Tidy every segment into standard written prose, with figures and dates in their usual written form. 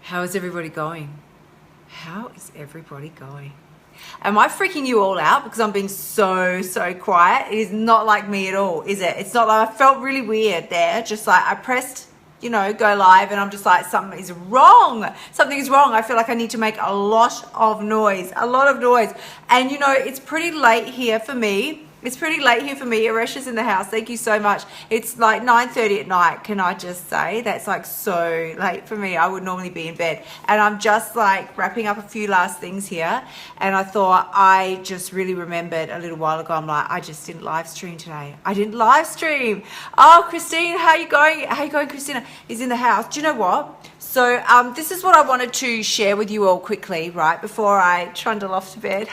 How is everybody going? How is everybody going? Am I freaking you all out because I'm being so quiet? It is not like me at all, is it? It's not like I felt really weird there. Just like I pressed, go live and I'm just like, something is wrong. Something is wrong. I feel like I need to make a lot of noise. And it's pretty late here for me. Aresh is in the house. Thank you so much. It's like 9:30 at night. Can I just say that's like so late for me? I would normally be in bed, and I'm just like wrapping up a few last things here. And I thought I just really remembered a little while ago. I'm like, I just didn't live stream today. I didn't live stream. Oh, Christine, how you going? Christina is in the house. Do you know what? So this is what I wanted to share with you all quickly, right before I trundle off to bed.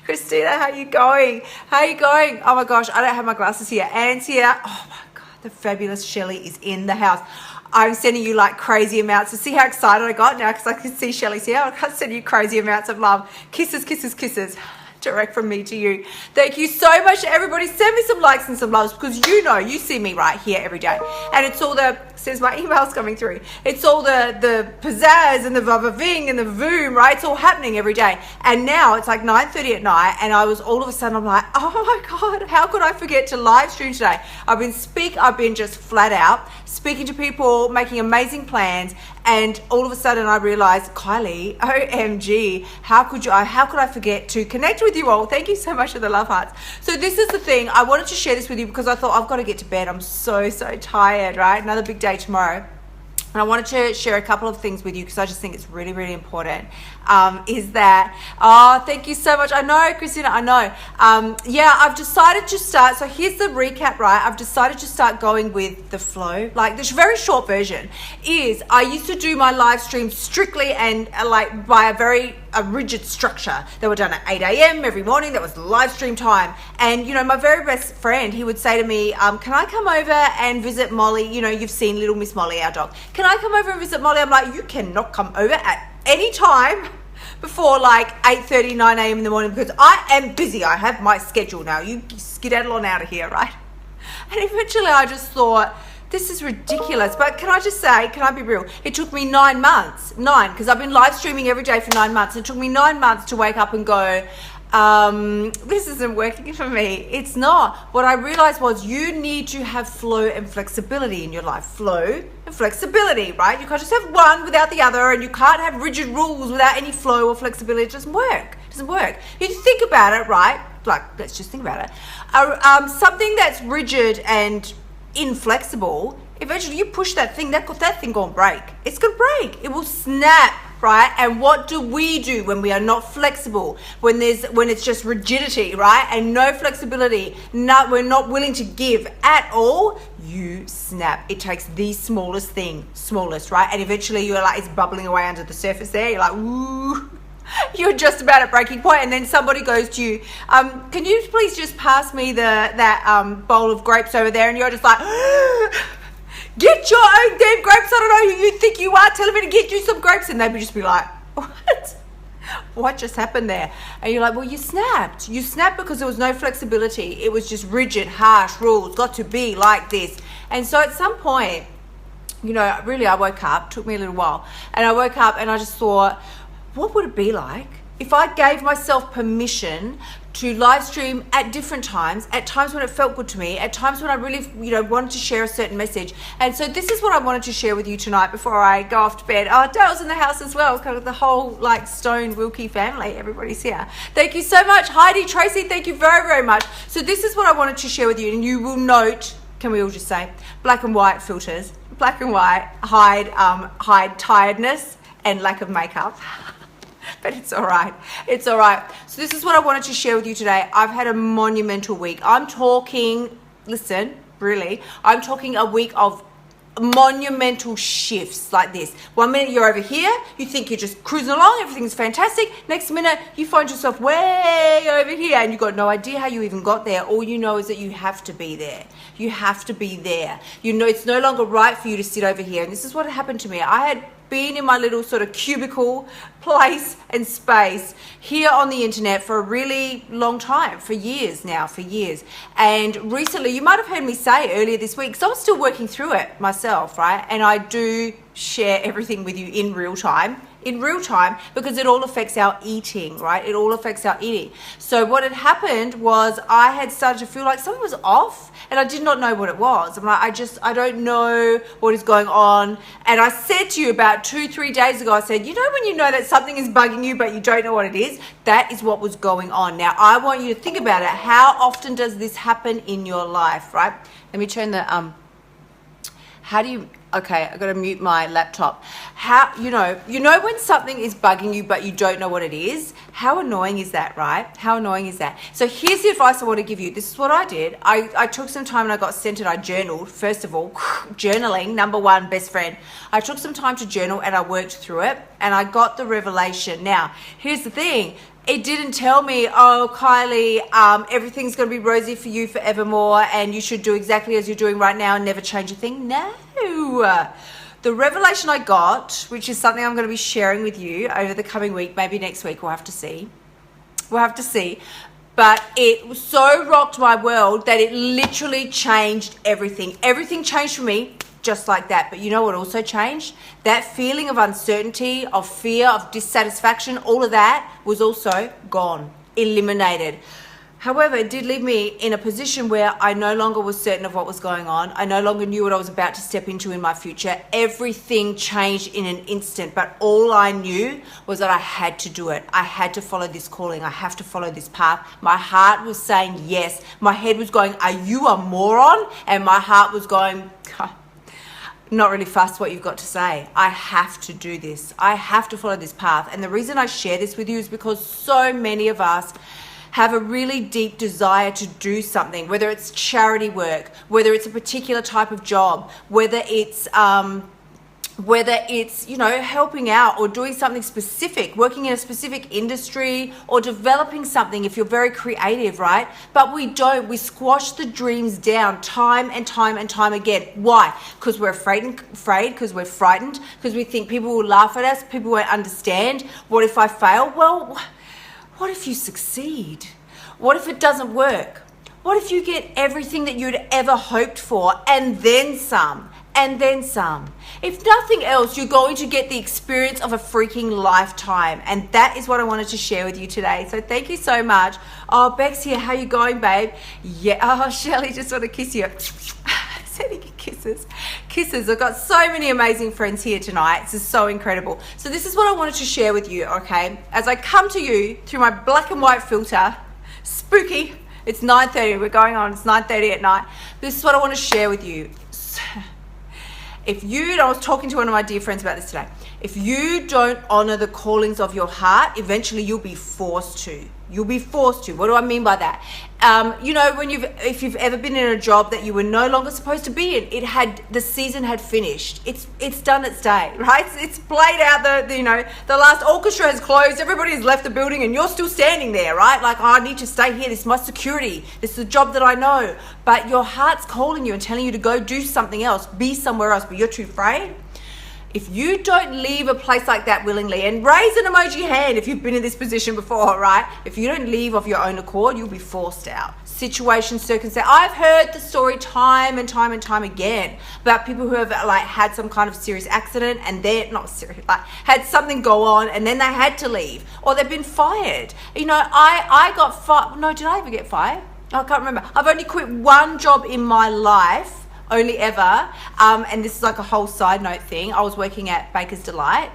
Christina, how you going? Oh my gosh, I don't have my glasses here. Anne's here. Oh my God, the fabulous Shelley is in the house. I'm sending you like crazy amounts. So see how excited I got now because I can see Shelley's here. I send you crazy amounts of love. Kisses. Direct from me to you. Thank you so much to everybody. Send me some likes and some loves because you see me right here every day. And it's all says my email's coming through. It's all the pizzazz and the vavaving and the voom, right? It's all happening every day. And now it's like 9:30 at night and I was all of a sudden, I'm like, oh my God, how could I forget to live stream today? I've been just flat out speaking to people, making amazing plans. And all of a sudden I realized, Kylie, OMG, how could I forget to connect with you all? Thank you so much for the love hearts. So this is the thing. I wanted to share this with you because I thought I've got to get to bed. I'm so tired, right? Another big day tomorrow. And I wanted to share a couple of things with you because I just think it's really, really important. Thank you so much. I know, Christina, I know. I've decided to start. So here's the recap, right? I've decided to start going with the flow. Like the very short version is I used to do my live streams strictly and like by a rigid structure. They were done at 8 a.m. every morning. That was the live stream time. And, my very best friend, he would say to me, can I come over and visit Molly? You've seen little Miss Molly, our dog. Can I come over and visit Molly? I'm like, you cannot come over at any time before like 8:30, 9 a.m. in the morning because I am busy. I have my schedule now. You skedaddle on out of here, right? And eventually I just thought, this is ridiculous. But can I be real? It took me 9 months, because I've been live streaming every day for 9 months. It took me 9 months to wake up and go, this isn't working for me. It's not. What I realized was you need to have flow and flexibility in your life. Flow and flexibility, right? You can't just have one without the other, and you can't have rigid rules without any flow or flexibility. It doesn't work. You think about it, right? Like, let's just think about it. Something that's rigid and inflexible, eventually you push that thing gonna break. It's gonna break. It will snap, right? And what do we do when we are not flexible? When it's just rigidity, right? And no flexibility, we're not willing to give at all, you snap. It takes the smallest, right? And eventually you're like, it's bubbling away under the surface there. You're like, ooh. You're just about at breaking point, and then somebody goes to you, can you please just pass me that bowl of grapes over there? And you're just like, get your own damn grapes. I don't know who you think you are telling me to get you some grapes. And they would just be like, what just happened there? And you're like, well, you snapped because there was no flexibility. It was just rigid, harsh rules, got to be like this. And so at some point, really I woke up, took me a little while, and I woke up and I just thought, what would it be like if I gave myself permission to live stream at different times, at times when it felt good to me, at times when I really, wanted to share a certain message. And so this is what I wanted to share with you tonight before I go off to bed. Oh, Dale's in the house as well. It's kind of the whole like Stone Wilkie family. Everybody's here. Thank you so much. Heidi, Tracy, thank you very, very much. So this is what I wanted to share with you. And you will note, can we all just say, black and white filters, black and white hide tiredness and lack of makeup. But it's all right. So this is what I wanted to share with you today. I've had a monumental week. I'm talking a week of monumental shifts like this. 1 minute you're over here, you think you're just cruising along, everything's fantastic. Next minute you find yourself way over here and you've got no idea how you even got there. All you know is that you have to be there. It's no longer right for you to sit over here. And this is what happened to me. I had been in my little sort of cubicle place and space here on the internet for a really long time, for years. And recently, you might have heard me say earlier this week, because I'm still working through it myself, right? And I do share everything with you in real time, because it all affects our eating, right? It all affects our eating. So what had happened was I had started to feel like something was off, and I did not know what it was. I'm like, I don't know what is going on. And I said to you about 2-3 days ago, I said, you know, when you know that something is bugging you, but you don't know what it is, that is what was going on. Now, I want you to think about it. How often does this happen in your life, right? Let me turn the, okay, I got to mute my laptop. You know when something is bugging you, but you don't know what it is? How annoying is that, right? How annoying is that? So here's the advice I want to give you. This is what I did. I took some time and I got centered. I journaled, first of all. Journaling, number one, best friend. I took some time to journal and I worked through it and I got the revelation. Now, here's the thing. It didn't tell me, oh, Kylie, everything's going to be rosy for you forevermore and you should do exactly as you're doing right now and never change a thing. No. The revelation I got, which is something I'm going to be sharing with you over the coming week, maybe next week, we'll have to see. But it so rocked my world that it literally changed everything. Everything changed for me. Just like that. But you know what also changed? That feeling of uncertainty, of fear, of dissatisfaction, all of that was also gone, eliminated. However, it did leave me in a position where I no longer was certain of what was going on. I no longer knew what I was about to step into in my future. Everything changed in an instant, but all I knew was that I had to do it. I had to follow this calling. I have to follow this path. My heart was saying yes. My head was going, are you a moron? And my heart was going, not really fussed what you've got to say. I have to do this. I have to follow this path. And the reason I share this with you is because so many of us have a really deep desire to do something, whether it's charity work, whether it's a particular type of job, whether it's you know, helping out or doing something specific, working in a specific industry or developing something if you're very creative, right? But we squash the dreams down time and time and time again. Why? Because we're afraid, because we're frightened, because we think people will laugh at us, people won't understand. What if I fail? Well, what if you succeed? What if it doesn't work? What if you get everything that you'd ever hoped for and then some? And then some. If nothing else, you're going to get the experience of a freaking lifetime. And that is what I wanted to share with you today. So thank you so much. Oh, Bex here. How you going, babe? Yeah. Oh, Shelley, just want to kiss you. Sending you kisses. Kisses. I've got so many amazing friends here tonight. This is so incredible. So this is what I wanted to share with you, okay? As I come to you through my black and white filter, spooky. It's 9:30. We're going on. It's 9:30 at night. This is what I want to share with you. I was talking to one of my dear friends about this today. If you don't honor the callings of your heart, eventually you'll be forced to. You'll be forced to. What do I mean by that? You know, if you've ever been in a job that you were no longer supposed to be in, the season had finished. It's done its day, right? It's played out. The last orchestra has closed. Everybody has left the building, and you're still standing there, right? Like, oh, I need to stay here. This is my security. This is a job that I know. But your heart's calling you and telling you to go do something else, be somewhere else, but you're too afraid. If you don't leave a place like that willingly, and raise an emoji hand if you've been in this position before, right? If you don't leave of your own accord, you'll be forced out. Situation, circumstance. I've heard the story time and time and time again about people who have had some kind of serious accident and they're not serious, had something go on and then they had to leave, or they've been fired. You know, I got fired. No, did I ever get fired? I can't remember. I've only quit one job in my life. Only ever, and this is like a whole side note thing. I was working at Baker's Delight.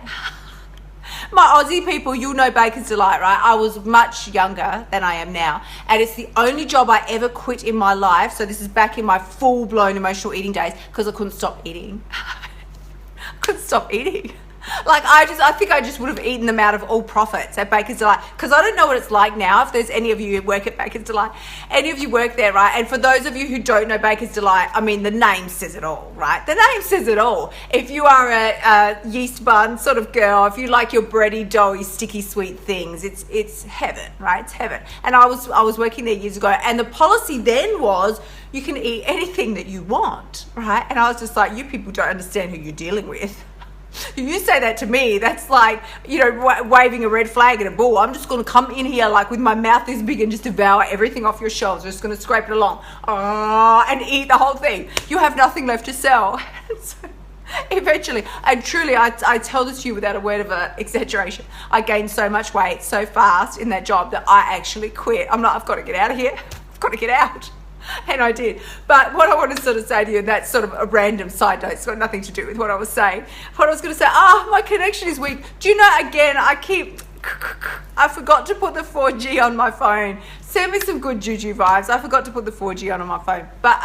My Aussie people, you'll know Baker's Delight, right? I was much younger than I am now, and it's the only job I ever quit in my life. So this is back in my full-blown emotional eating days because I couldn't stop eating. Couldn't stop eating. I think I just would have eaten them out of all profits at Baker's Delight, because I don't know what it's like now. If there's any of you who work at Baker's Delight, any of you work there, right? And for those of you who don't know Baker's Delight, I mean, the name says it all, right? The name says it all. If you are a yeast bun sort of girl, if you like your bready, doughy, sticky, sweet things, it's heaven, right? It's heaven. And I was working there years ago, and the policy then was you can eat anything that you want, right? And I was just like, you people don't understand who you're dealing with. You say that to me, that's like, you know, waving a red flag at a bull. I'm just going to come in here with my mouth this big and just devour everything off your shelves. I'm just going to scrape it along and eat the whole thing. You have nothing left to sell. Eventually, and truly, I tell this to you without a word of exaggeration, I gained so much weight so fast in that job that I actually quit. I've got to get out of here. I've got to get out. And I did. But what I want to sort of say to you, and that's sort of a random side note, it's got nothing to do with what I was saying. What I was going to say, my connection is weak. Do you know, again, I forgot to put the 4G on my phone. Send me some good juju vibes. I forgot to put the 4G on my phone. But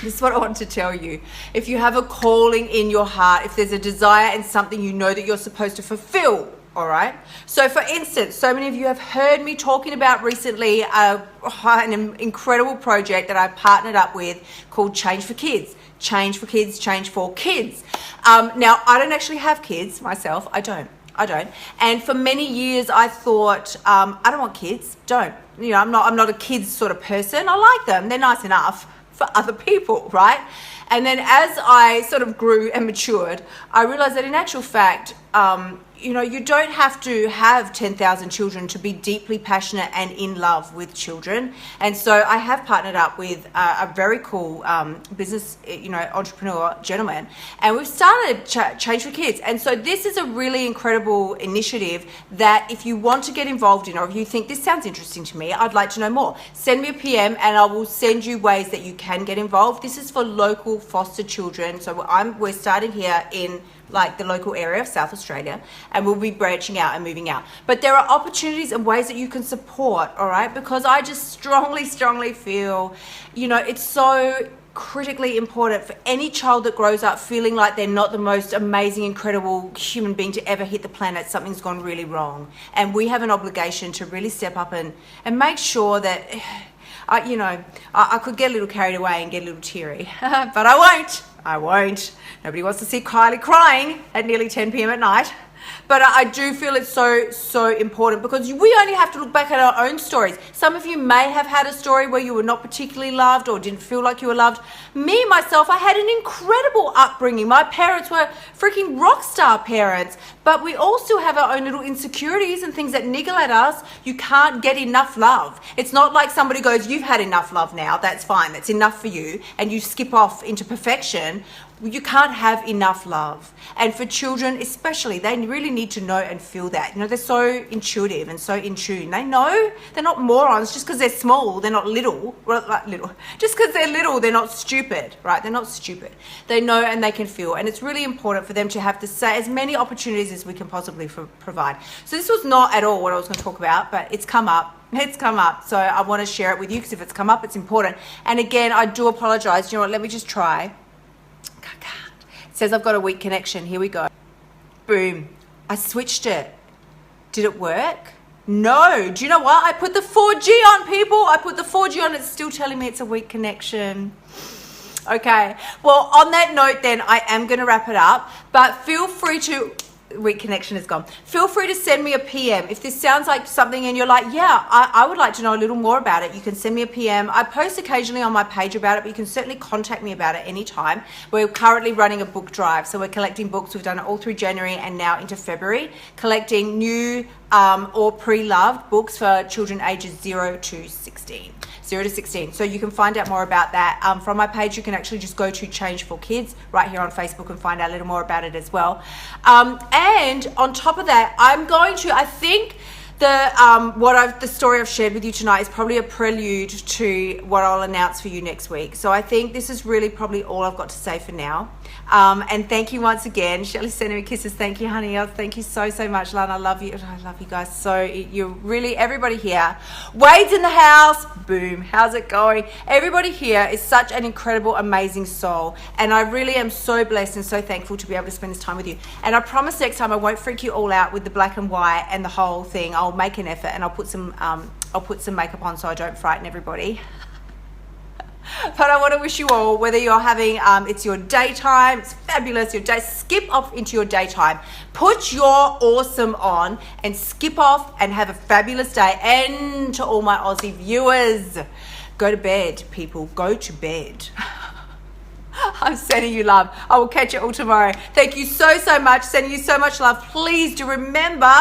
this is what I want to tell you. If you have a calling in your heart, if there's a desire and something you know that you're supposed to fulfill, all right? So for instance, so many of you have heard me talking about recently an incredible project that I partnered up with called Change for Kids. Change for Kids, Change for Kids. Now, I don't actually have kids myself. I don't. And for many years, I thought, I don't want kids. Don't. You know, I'm not a kids sort of person. I like them. They're nice enough for other people, right? And then as I sort of grew and matured, I realized that in actual fact, you don't have to have 10,000 children to be deeply passionate and in love with children. And so I have partnered up with a very cool business, entrepreneur gentleman, and we've started Change for Kids. And so this is a really incredible initiative that if you want to get involved in, or if you think this sounds interesting to me, I'd like to know more, send me a PM and I will send you ways that you can get involved. This is for local foster children. So we're starting here in like the local area of South Australia, and we'll be branching out and moving out. But there are opportunities and ways that you can support, all right? Because I just strongly feel, it's so critically important for any child that grows up feeling like they're not the most amazing, incredible human being to ever hit the planet. Something's gone really wrong. And we have an obligation to really step up and make sure that, I could get a little carried away and get a little teary, but I won't. Nobody wants to see Kylie crying at nearly 10 p.m. at night. But I do feel it's so important, because we only have to look back at our own stories. Some of you may have had a story where you were not particularly loved or didn't feel like you were loved. Me, myself, I had an incredible upbringing. My parents were freaking rock star parents, but we all still have our own little insecurities and things that niggle at us. You can't get enough love. It's not like somebody goes, you've had enough love now, that's fine, that's enough for you, and you skip off into perfection. You can't have enough love. And for children especially, they really need to know and feel that. They're so intuitive and so in tune. They know. They're not morons. Just because they're small, they're not little. Well, like little. Just because they're little, they're not stupid, right? They're not stupid. They know and they can feel. And it's really important for them to have to say as many opportunities as we can possibly provide. So this was not at all what I was going to talk about, but it's come up. So I want to share it with you, because if it's come up, it's important. And again, I do apologize. You know what? Let me just try. It says I've got a weak connection. Here we go. Boom. I switched it. Did it work? No. Do you know what? I put the 4G on, people. I put the 4G on. It's still telling me it's a weak connection. Okay. Well, on that note then, I am going to wrap it up. But feel free to... Weak connection is gone. Feel free to send me a PM. If this sounds like something and you're like, yeah, I would like to know a little more about it, you can send me a PM. I post occasionally on my page about it, but you can certainly contact me about it anytime. We're currently running a book drive. So we're collecting books. We've done it all through January and now into February, collecting new or pre-loved books for children ages 0 to 16. So you can find out more about that from my page. You can actually just go to Change for Kids right here on Facebook and find out a little more about it as well. And on top of that, I think the story I've shared with you tonight is probably a prelude to what I'll announce for you next week. So I think this is really probably all I've got to say for now. And thank you once again. Shelley's sending me kisses. Thank you, honey. Thank you so much, Lana. I love you. I love you guys. So you're really, everybody here. Wade's in the house. Boom. How's it going? Everybody here is such an incredible, amazing soul. And I really am so blessed and so thankful to be able to spend this time with you. And I promise next time I won't freak you all out with the black and white and the whole thing. I'll make an effort and I'll put some makeup on so I don't frighten everybody. But I want to wish you all, whether you're having, it's your daytime, it's fabulous, your day, skip off into your daytime. Put your awesome on and skip off and have a fabulous day. And to all my Aussie viewers, go to bed, people, go to bed. I'm sending you love. I will catch you all tomorrow. Thank you so much. Sending you so much love. Please do remember,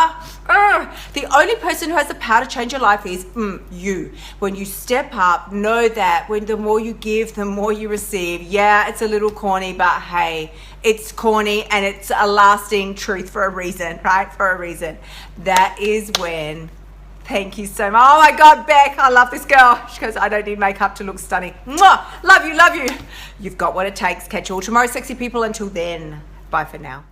The only person who has the power to change your life is you. When you step up, know that when the more you give, the more you receive. Yeah, it's a little corny, but hey, it's corny and it's a lasting truth for a reason, right? For a reason. That is when... Thank you so much. Oh my God, Beck, I love this girl. She goes, I don't need makeup to look stunning. Mwah! Love you, love you. You've got what it takes. Catch you all tomorrow, sexy people. Until then, bye for now.